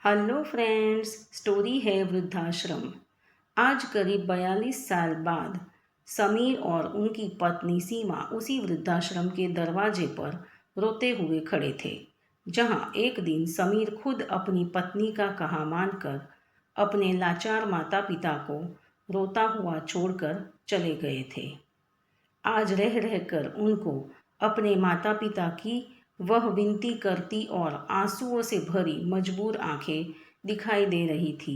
Hello friends, story है वृद्धाश्रम। आज करीब 42 साल बाद समीर और उनकी पत्नी सीमा उसी वृद्धाश्रम के दरवाजे पर रोते हुए खड़े थे, जहां एक दिन समीर खुद अपनी पत्नी का कहा मानकर अपने लाचार माता पिता को रोता हुआ छोड़कर चले गए थे। आज रह रहकर उनको अपने माता पिता की वह विनती करती और आंसुओं से भरी मजबूर आंखें दिखाई दे रही थी,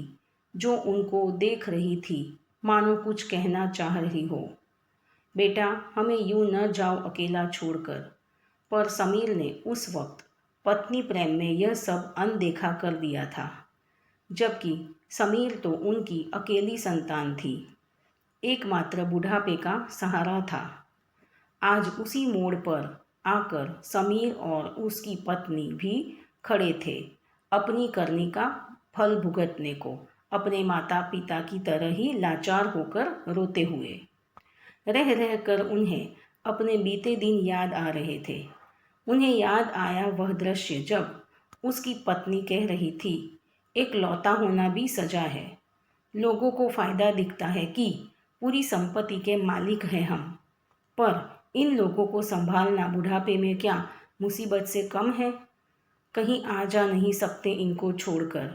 जो उनको देख रही थी मानो कुछ कहना चाह रही हो। बेटा, हमें यूं न जाओ अकेला छोड़कर। पर समीर ने उस वक्त पत्नी प्रेम में यह सब अनदेखा कर दिया था, जबकि समीर तो उनकी अकेली संतान थी, एकमात्र बुढ़ापे का सहारा था। आज उसी मोड़ पर आकर समीर और उसकी पत्नी भी खड़े थे, अपनी करनी का फल भुगतने को, अपने माता पिता की तरह ही लाचार होकर रोते हुए। रह रहकर उन्हें अपने बीते दिन याद आ रहे थे। उन्हें याद आया वह दृश्य जब उसकी पत्नी कह रही थी, एक लौता होना भी सजा है। लोगों को फ़ायदा दिखता है कि पूरी संपत्ति के मालिक हैं हम, पर इन लोगों को संभालना बुढ़ापे में क्या मुसीबत से कम है? कहीं आ जा नहीं सकते इनको छोड़कर।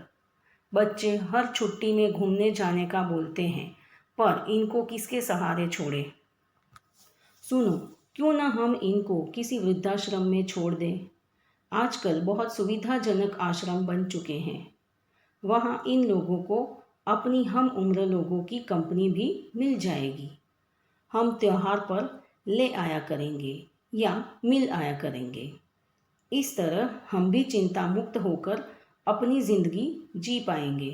बच्चे हर छुट्टी में घूमने जाने का बोलते हैं, पर इनको किसके सहारे छोड़े? सुनो, क्यों ना हम इनको किसी वृद्धाश्रम में छोड़ दें? आजकल बहुत सुविधाजनक आश्रम बन चुके हैं। वहाँ इन लोगों को अपनी हम उम्र लोगों की कंपनी भी मिल जाएगी। हम त्योहार पर ले आया करेंगे या मिल आया करेंगे। इस तरह हम भी चिंता मुक्त होकर अपनी ज़िंदगी जी पाएंगे।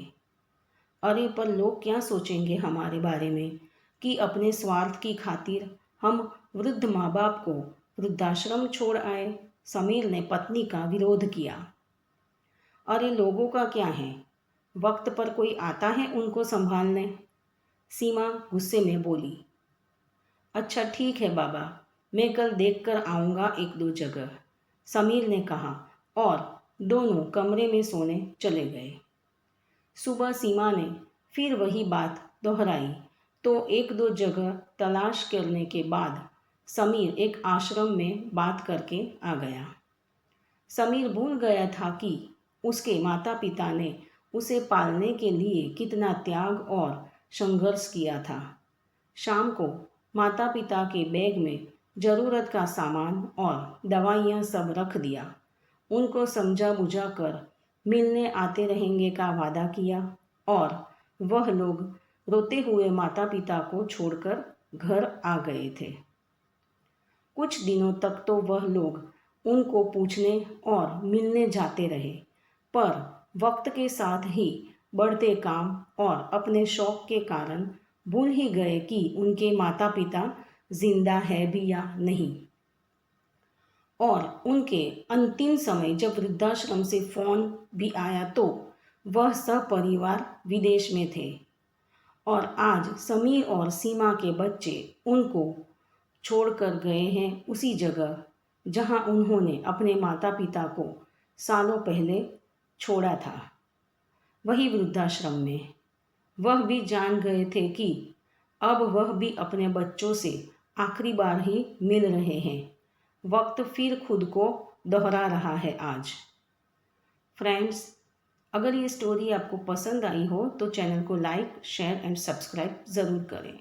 अरे पर लोग क्या सोचेंगे हमारे बारे में कि अपने स्वार्थ की खातिर हम वृद्ध माँ बाप को वृद्धाश्रम छोड़ आए। समीर ने पत्नी का विरोध किया। अरे लोगों का क्या है, वक्त पर कोई आता है उनको संभालने। सीमा गुस्से में बोली। अच्छा ठीक है बाबा, मैं कल देख कर आऊँगा एक दो जगह, समीर ने कहा और दोनों कमरे में सोने चले गए। सुबह सीमा ने फिर वही बात दोहराई तो एक दो जगह तलाश करने के बाद समीर एक आश्रम में बात करके आ गया। समीर भूल गया था कि उसके माता पिता ने उसे पालने के लिए कितना त्याग और संघर्ष किया था। शाम को माता पिता के बैग में ज़रूरत का सामान और दवाइयाँ सब रख दिया। उनको समझा बुझा कर मिलने आते रहेंगे का वादा किया और वह लोग रोते हुए माता पिता को छोड़कर घर आ गए थे। कुछ दिनों तक तो वह लोग उनको पूछने और मिलने जाते रहे, पर वक्त के साथ ही बढ़ते काम और अपने शौक के कारण भूल ही गए कि उनके माता पिता जिंदा है भी या नहीं। और उनके अंतिम समय जब वृद्धाश्रम से फ़ोन भी आया तो वह सपरिवार विदेश में थे और आज समीर और सीमा के बच्चे उनको छोड़कर गए हैं उसी जगह जहां उन्होंने अपने माता पिता को सालों पहले छोड़ा था, वही वृद्धाश्रम में। वह भी जान गए थे कि अब वह भी अपने बच्चों से आखिरी बार ही मिल रहे हैं। वक्त फिर खुद को दोहरा रहा है आज। फ्रेंड्स, अगर ये स्टोरी आपको पसंद आई हो तो चैनल को लाइक, शेयर एंड सब्सक्राइब ज़रूर करें।